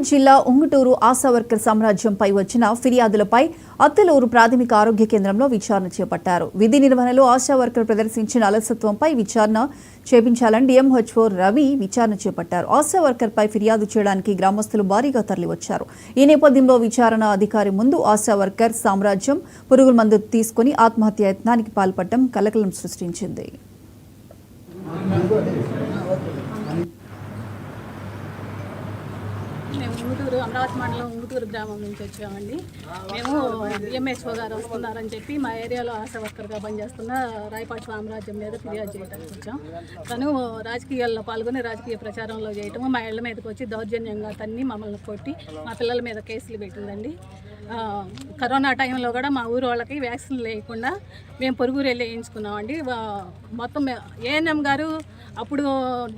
జిల్లా ఉంగుటూరు ఆశా వర్కర్ సామ్రాజ్యంపై వచ్చిన ఫిర్యాదులపై అత్తలూరు ప్రాథమిక ఆరోగ్య కేంద్రంలో విచారణ చేపట్టారు. విధి నిర్వహణలో ఆశా వర్కర్ ప్రదర్శించిన అలసత్వంపై విచారణ చేపించాలని డిఎంహెచ్ఓ రవి విచారణ చేపట్టారు. ఆశా వర్కర్పై ఫిర్యాదు చేయడానికి గ్రామస్తులు భారీగా తరలివచ్చారు. ఈ నేపథ్యంలో విచారణ అధికారి ముందు ఆశా వర్కర్ సామ్రాజ్యం పురుగుల మందు తీసుకుని ఆత్మహత్య యత్నానికి పాల్పడడం కలకలం సృష్టించింది. మేము ఉంగుటూరు అమరావతి మండలం ఉంగుటూరు గ్రామం నుంచి వచ్చామండి. మేము డిఎంహెచ్ఓ గారు వస్తున్నారని చెప్పి మా ఏరియాలో ఆశా వర్కర్గా పనిచేస్తున్న రాయపాటి సామ్రాజ్యం మీద ఫిర్యాదు చేయడానికి వచ్చాం. తను రాజకీయాల్లో పాల్గొని రాజకీయ ప్రచారంలో చేయటము, మా ఇళ్ల మీదకి వచ్చి దౌర్జన్యంగా తన్ని మమ్మల్ని కొట్టి మా పిల్లల మీద కేసులు పెట్టిందండి. కరోనా టైంలో కూడా మా ఊరు వాళ్ళకి వ్యాక్సిన్ లేకుండా మేము పొరుగురు వెళ్ళి వేయించుకున్నామండి. మొత్తం ఏఎన్ఎం గారు, అప్పుడు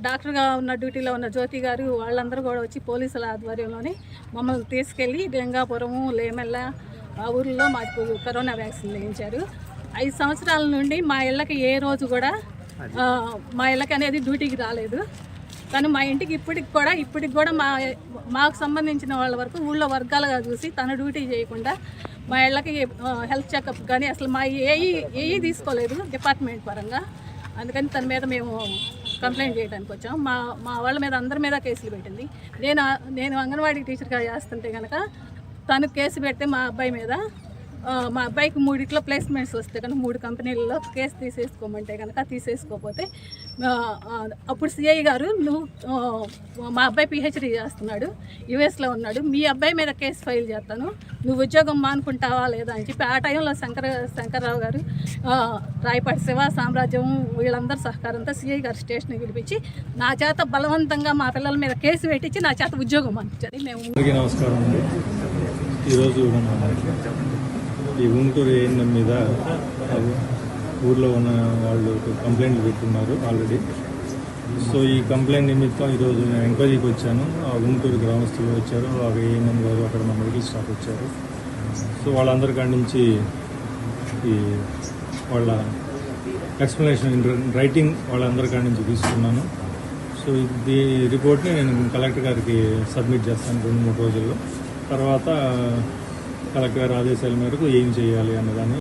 డాక్టర్గా ఉన్న డ్యూటీలో ఉన్న జ్యోతి గారు వాళ్ళందరూ కూడా వచ్చి పోలీసుల ఆధ్వర్యంలోనే మమ్మల్ని తీసుకెళ్ళి గంగాపురము, లేమెల్ల ఆ ఊర్లో మాకు కరోనా వ్యాక్సిన్ వేయించారు. 5 సంవత్సరాల నుండి మా ఇళ్ళకి ఏ రోజు కూడా మా ఇళ్ళకి అనేది డ్యూటీకి రాలేదు. తను మా ఇంటికి ఇప్పటికి కూడా మాకు సంబంధించిన వాళ్ళ వరకు ఊళ్ళో వర్గాలుగా చూసి తను డ్యూటీ చేయకుండా మా ఇళ్ళకి హెల్త్ చెకప్ కానీ అసలు మా ఏఈ తీసుకోలేదు డిపార్ట్మెంట్ పరంగా. అందుకని తన మీద మేము కంప్లైంట్ చేయడానికి వచ్చాం. మా వాళ్ళ మీద అందరి మీద కేసులు పెట్టింది. నేను అంగన్వాడీ టీచర్గా చేస్తుంటే కనుక తను కేసు పెడితే మా అబ్బాయికి 3 ప్లేస్మెంట్స్ వస్తే కనుక 3 కంపెనీలలో కేసు తీసేసుకోమంటే కనుక తీసేసుకోకపోతే అప్పుడు సిఐ గారు, నువ్వు మా అబ్బాయి పిహెచ్డీ చేస్తున్నాడు, యుఎస్లో ఉన్నాడు, మీ అబ్బాయి మీద కేసు ఫైల్ చేస్తాను, నువ్వు ఉద్యోగం మానుకుంటావా లేదా అని చెప్పి ఆ టైంలో శంకర్రావు గారు, రాయపాటి శివ సామ్రాజ్యం వీళ్ళందరూ సహకారంతో సిఐ గారు స్టేషన్కి పిలిపించి నా చేత బలవంతంగా మా పిల్లల మీద కేసు పెట్టించి నా చేత ఉద్యోగం అనిపించింది. మేము నమస్కారం అండి. ఈరోజు ఈ ఉంగుటూరు ఏఎన్ఎం మీద ఊర్లో ఉన్న వాళ్ళు కంప్లైంట్లు పెట్టున్నారు ఆల్రెడీ. సో ఈ కంప్లైంట్ నిమిత్తం ఈరోజు నేను ఎంక్వైరీకి వచ్చాను. ఆ ఉంగుటూరు గ్రామస్తులు వచ్చారు, ఆ ఏఎన్ఎం గారు, అక్కడ మా మెడికల్ స్టాఫ్ వచ్చారు. సో వాళ్ళందరి కాడి నుంచి ఈ వాళ్ళ ఎక్స్ప్లెనేషన్ రైటింగ్ వాళ్ళందరి కాడి నుంచి తీసుకున్నాను. సో ఈ రిపోర్ట్ని నేను కలెక్టర్ గారికి సబ్మిట్ చేస్తాను 2-3 రోజుల్లో. తర్వాత కలెక్టర్ గారి ఆదేశాల మేరకు ఏం చేయాలి అన్నదాన్ని